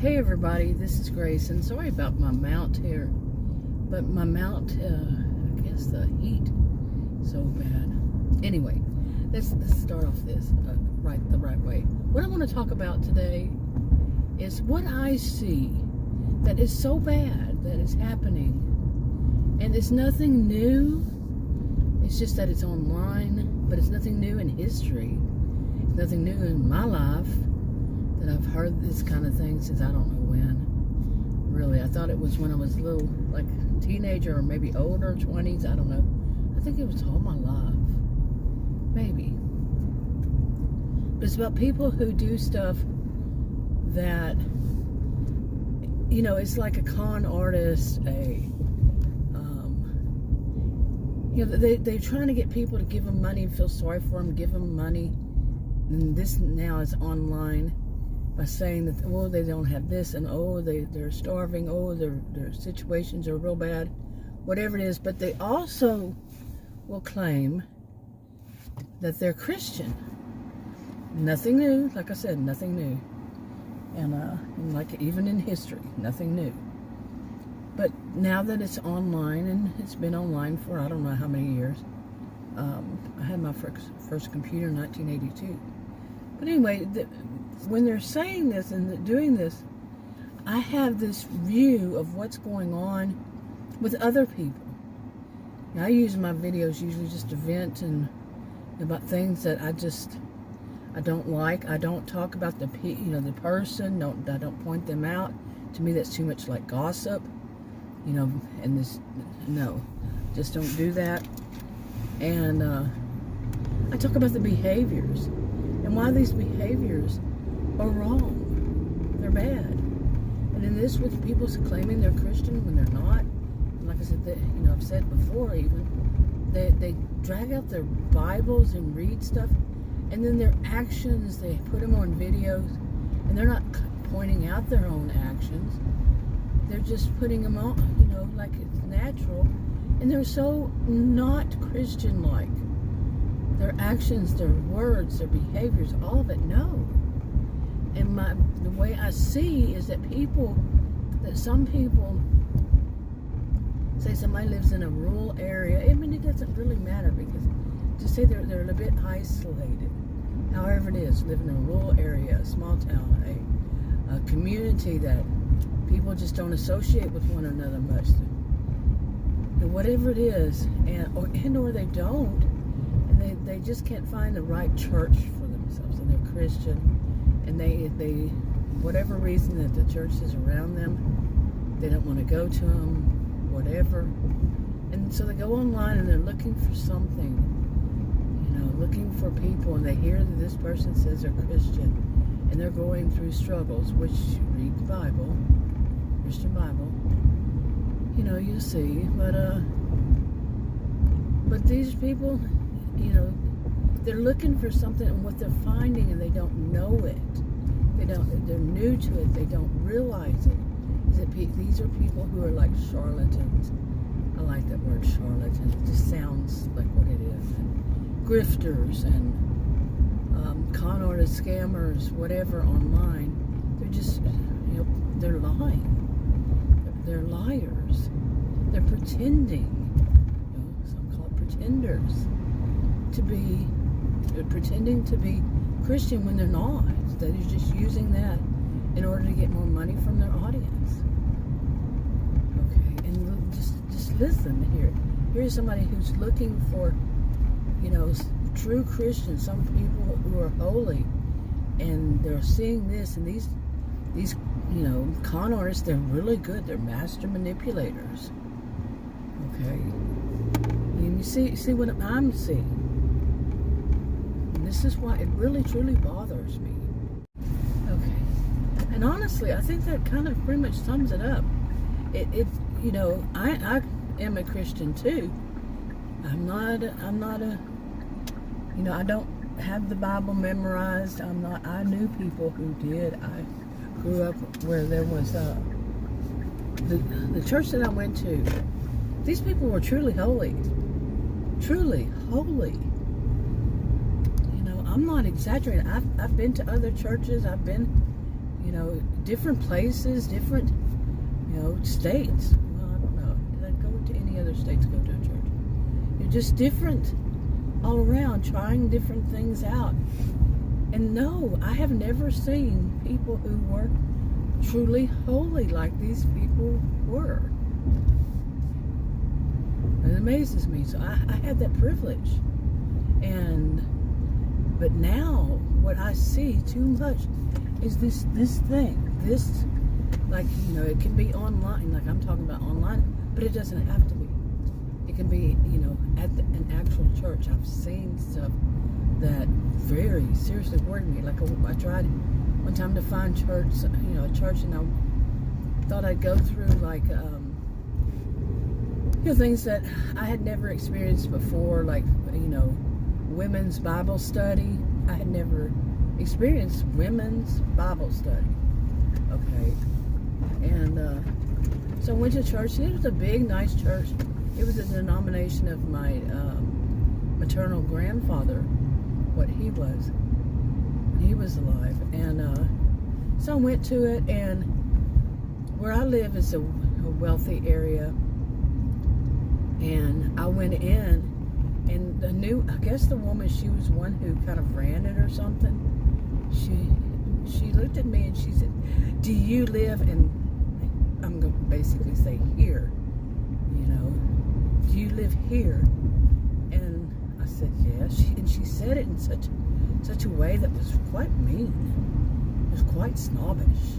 Hey everybody, this is Grace, and sorry about my mount here, but my mount, I guess the heat so bad. Anyway, let's start off this the right way. What I want to talk about today is what I see that is so bad that is happening, and it's nothing new. It's just that it's online, but it's nothing new in history. It's nothing new in my life. That I've heard this kind of thing since I don't know when. Really, I thought it was when I was a little, like, teenager or maybe older, 20s, I don't know. I think it was all my life. Maybe. But it's about people who do stuff that, you know, it's like a con artist, you know, they're trying to get people to give them money and feel sorry for them, give them money. And this now is online. By saying that, oh, they don't have this, and oh, they're starving, oh, their situations are real bad, whatever it is. But they also will claim that they're Christian. Nothing new, like I said, nothing new. And like even in history, nothing new. But now that it's online, and it's been online for I don't know how many years. I had my first computer in 1982. But anyway, when they're saying this and doing this, I have this view of what's going on with other people. Now, I use my videos usually just to vent and about things that I don't like. I don't talk about the person. I don't point them out. To me, that's too much like gossip. You know, and no, just don't do that. And I talk about the behaviors and why these behaviors are wrong. They're bad. And in this, with people claiming they're Christian when they're not, and like I said, I've said before even, they drag out their Bibles and read stuff, and then their actions, they put them on videos, and they're not pointing out their own actions. They're just putting them on, like it's natural, and they're so not Christian-like. Their actions, their words, their behaviors, all of it, no. And the way I see is that some people say somebody lives in a rural area. I mean, it doesn't really matter, because just say they're a bit isolated. However it is, live in a rural area, a small town, a community that people just don't associate with one another much. And whatever it is, or they don't, and they just can't find the right church for themselves, and they're Christian. And they whatever reason that the church is around them, they don't want to go to them, whatever. And so they go online and they're looking for something, looking for people, and they hear that this person says they're Christian, and they're going through struggles, which read the Bible, Christian Bible, you'll see. But these people, they're looking for something, and what they're finding, and they don't know it. They're new to it. They don't realize it. Is that these are people who are like charlatans. I like that word, charlatan. It just sounds like what it is. And grifters and con artists, scammers, whatever online. They're just, they're lying. They're liars. They're pretending. Some call it pretenders. They're pretending to be Christian when they're not. They're just using that in order to get more money from their audience. Okay, and just listen here. Here's somebody who's looking for, true Christians, some people who are holy, and they're seeing this, and these con artists, they're really good. They're master manipulators. Okay, and you see what I'm seeing. This is why it really, truly bothers me. Okay. And honestly, I think that kind of pretty much sums it up. I am a Christian too. I'm not a, I don't have the Bible memorized. I knew people who did. I grew up where there was, the church that I went to, these people were truly holy. Truly holy. I'm not exaggerating. I've been to other churches. I've been, different places, different, states. Well, I don't know. Did I go to any other states go to a church? You're just different all around, trying different things out. And no, I have never seen people who were truly holy like these people were. It amazes me. So I had that privilege. But now what I see too much is this thing. This, it can be online, like I'm talking about online, but it doesn't have to be. It can be, at an actual church. I've seen stuff that very seriously worried me. Like I tried one time to find church, a church, and I thought I'd go through things that I had never experienced before, like, women's Bible study. I had never experienced women's Bible study. Okay. And so I went to church. It was a big, nice church. It was a denomination of my maternal grandfather, what he was when he was alive. And so I went to it, and where I live is a wealthy area. And I went in, and I guess the woman, she was one who kind of ran it or something. She looked at me and she said, "Do you live in," I'm going to basically say here, "Do you live here?" And I said, "Yes." And she said it in such a way that was quite mean. It was quite snobbish.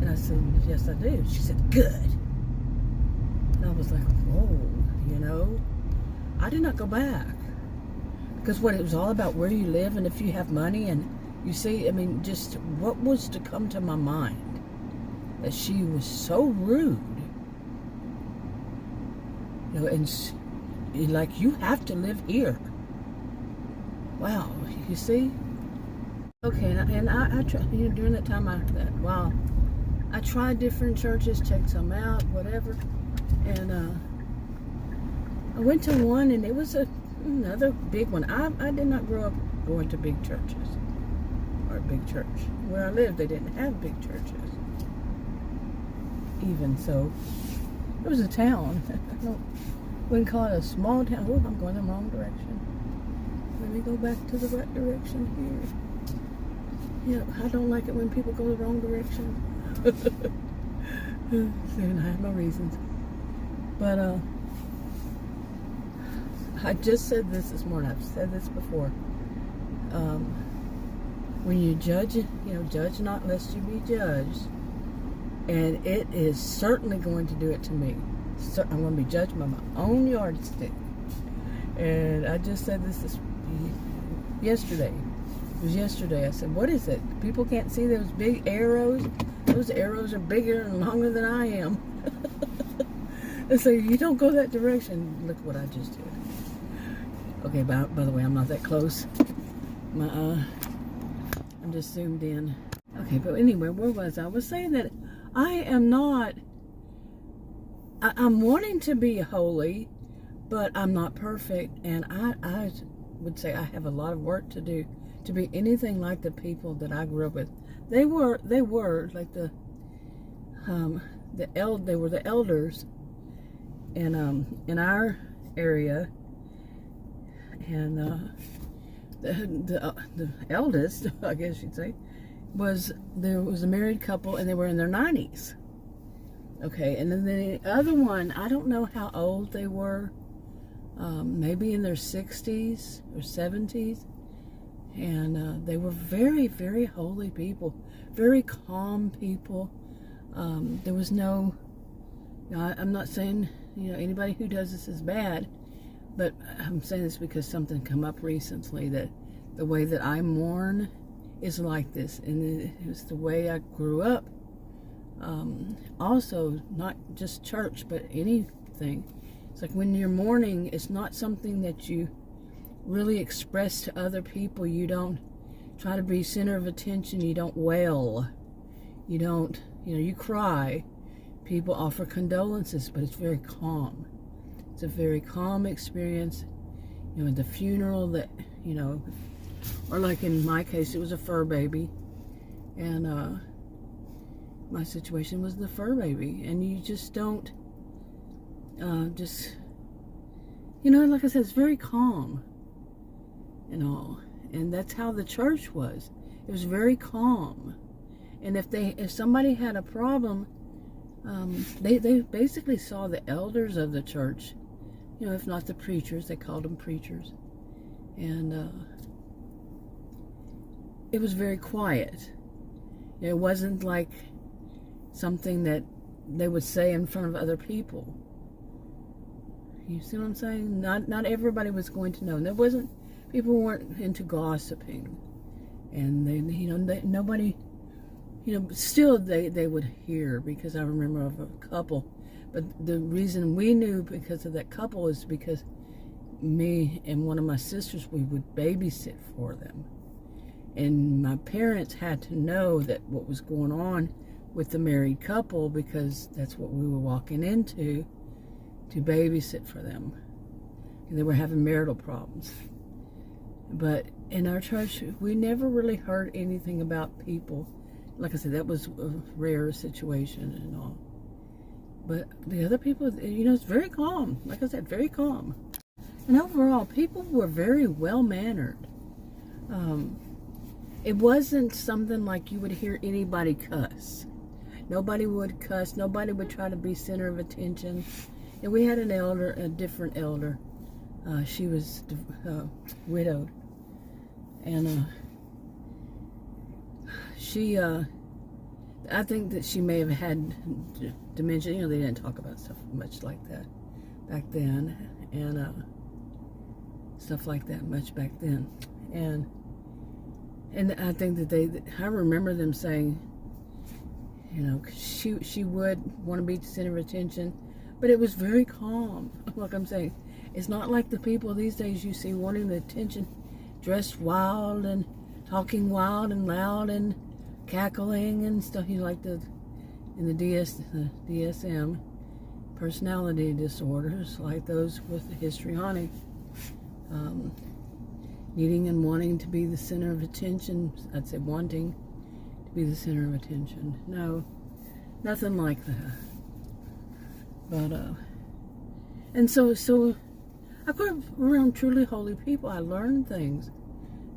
And I said, "Yes, I do." She said, "Good." And I was like, whoa, I did not go back. Because it was all about where you live and if you have money. And you see, just what was to come to my mind? That she was so rude. And like, you have to live here. Wow, you see? Okay, and I tried, during that time, I tried different churches, checked some out, whatever. And I went to one, and it was another big one. I did not grow up going to big churches or a big church. Where I lived, they didn't have big churches. Even so, it was a town. Wouldn't call it a small town. Oh, I'm going the wrong direction. Let me go back to the right direction here. I don't like it when people go the wrong direction. Soon I have my reasons. But I just said this morning. I've said this before. When you judge, judge not lest you be judged. And it is certainly going to do it to me. I'm going to be judged by my own yardstick. And I just said this yesterday. It was yesterday. I said, what is it? People can't see those big arrows? Those arrows are bigger and longer than I am. And so you don't go that direction. Look what I just did. Okay, by the way, I'm not that close. I'm just zoomed in. Okay, but anyway, where was I? I was saying that I am not, I'm wanting to be holy, but I'm not perfect. And I would say I have a lot of work to do to be anything like the people that I grew up with. They were like they were the elders in our area, and the eldest, I guess you'd say, was a married couple, and they were in their 90s. Okay, and then the other one, I don't know how old they were, maybe in their 60s or 70s, and they were very, very holy people, very calm people. There was no, I'm not saying, anybody who does this is bad, but I'm saying this because something come up recently, that the way that I mourn is like this, and it was the way I grew up. Also, not just church, but anything. It's like when you're mourning, it's not something that you really express to other people. You don't try to be center of attention. You don't wail. You don't, you cry. People offer condolences, but it's very calm. It's a very calm experience. At the funeral, that, or like in my case, it was a fur baby. And my situation was the fur baby, and you just don't, like I said, it's very calm and all, and that's how the church was. It was very calm, and if somebody had a problem, they basically saw the elders of the church, if not the preachers. They called them preachers, and it was very quiet. It wasn't like something that they would say in front of other people. You see what I'm saying? Not everybody was going to know. People weren't into gossiping, and nobody, still they would hear, because I remember of a couple. But the reason we knew because of that couple is because me and one of my sisters, we would babysit for them. And my parents had to know that what was going on with the married couple, because that's what we were walking into, to babysit for them. And they were having marital problems. But in our church, we never really heard anything about people. Like I said, that was a rare situation and all. But the other people, it's very calm. Like I said, very calm. And overall, people were very well-mannered. It wasn't something like you would hear anybody cuss. Nobody would cuss. Nobody would try to be center of attention. And we had an elder, a different elder. She was widowed. And she, I think that she may have had dementia. They didn't talk about stuff much like that back then. And stuff like that much back then. And I think that I remember them saying, she would want to be the center of attention, but it was very calm. Like I'm saying, it's not like the people these days you see wanting the attention, dressed wild and talking wild and loud and cackling and stuff. Like the DSM, personality disorders, like those with the histrionic. Needing and wanting to be the center of attention. I'd say wanting to be the center of attention. No, nothing like that. But, and so I grew up around truly holy people. I learned things.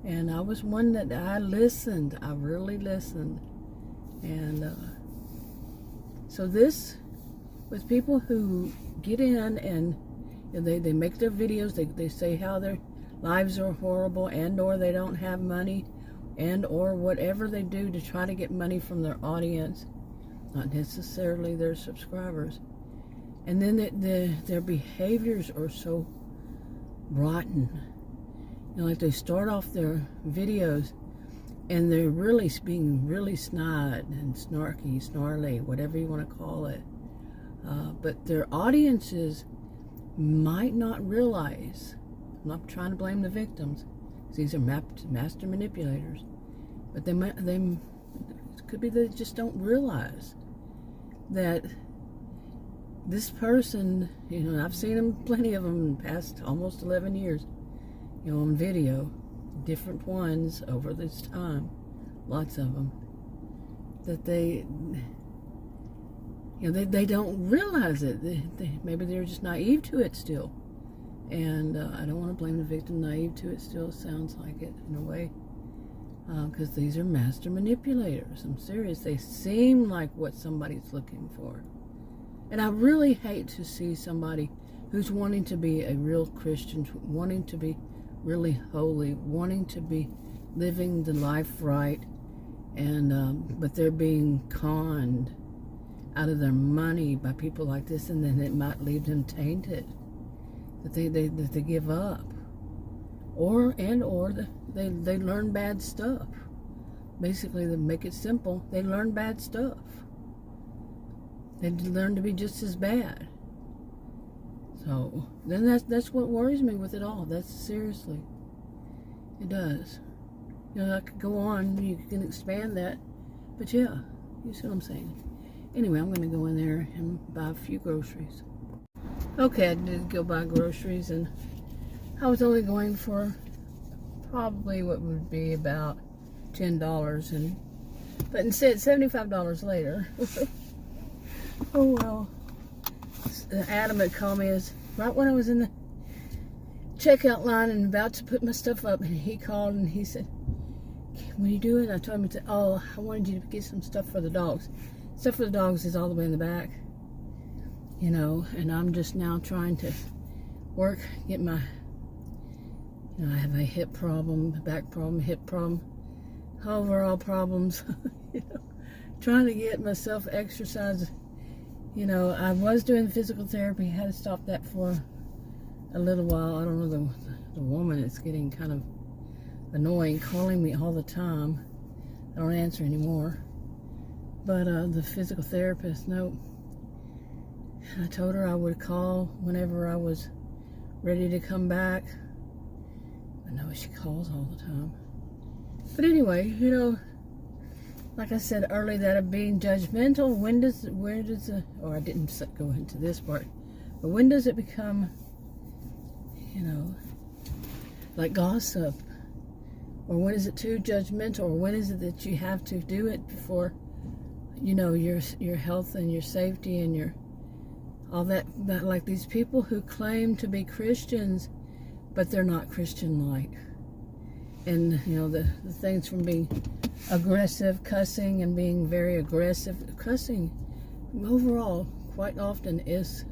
And I was one that I listened. I really listened. And so this, with people who get in and they make their videos, they say how their lives are horrible, and or they don't have money, and or whatever they do to try to get money from their audience, not necessarily their subscribers. And then their behaviors are so rotten. Like they start off their videos and they're really being really snide and snarky, snarly, whatever you want to call it. But their audiences might not realize. I'm not trying to blame the victims. These are master manipulators. But it could be they just don't realize that this person, I've seen them, plenty of them in the past almost 11 years, on video, different ones over this time, lots of them, that they don't realize it. Maybe they're just naive to it still. And I don't want to blame the victim. Naive to it still sounds like it in a way. Because these are master manipulators. I'm serious. They seem like what somebody's looking for. And I really hate to see somebody who's wanting to be a real Christian, wanting to be really holy, wanting to be living the life right, and but they're being conned out of their money by people like this, and then it might leave them tainted. That they give up, or they learn bad stuff. Basically, to make it simple, they learn bad stuff. They learn to be just as bad. So then that's what worries me with it all. That's seriously, it does. I could go on. You can expand that, but yeah, you see what I'm saying. Anyway, I'm going to go in there and buy a few groceries. Okay, I did go buy groceries, and I was only going for probably what would be about $10, and But instead, $75 later. Oh well. Adam had called me right when I was in the checkout line and about to put my stuff up, and he called and he said, "What are you doing?" I told him, "Oh, I wanted you to get some stuff for the dogs." Stuff for the dogs is all the way in the back, you know, and I'm just now trying to work, get my, you know, I have a hip problem, back problem, hip problem, overall problems, you know, trying to get myself exercise. You know, I was doing physical therapy, had to stop that for a little while. I don't know, the woman is getting kind of annoying, calling me all the time. I don't answer anymore. But the physical therapist, no. I told her I would call whenever I was ready to come back. But no, she calls all the time. But anyway, you know, like I said earlier, that of being judgmental, or I didn't go into this part, but when does it become, you know, like gossip? Or when is it too judgmental? Or when is it that you have to do it before, you know, your health and your safety and your all that, like these people who claim to be Christians, but they're not Christian-like. And, you know, the things from being aggressive, cussing, and being very aggressive. Cussing, overall, quite often is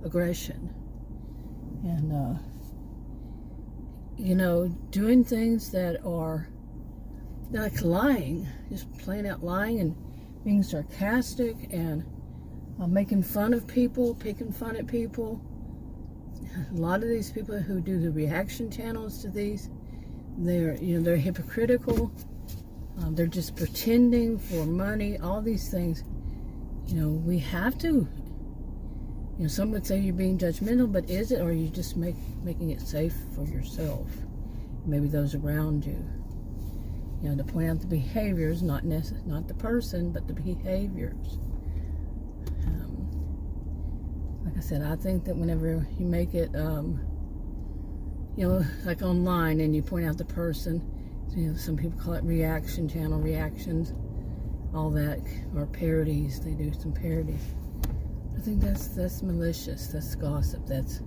aggression. And, you know, doing things that are like lying, just plain out lying and being sarcastic and making fun of people, picking fun at people. A lot of these people who do the reaction channels to these, they're hypocritical. They're just pretending for money. All these things, you know, we have to. You know, some would say you're being judgmental, but is it, or are you just making it safe for yourself, maybe those around you? You know, to point out the behaviors, not the person, but the behaviors. Like I said, I think that whenever you make it, you know, like online, and you point out the person, you know, some people call it reaction channel, reactions, all that, or parodies. They do some parodies. I think that's malicious. That's gossip. That's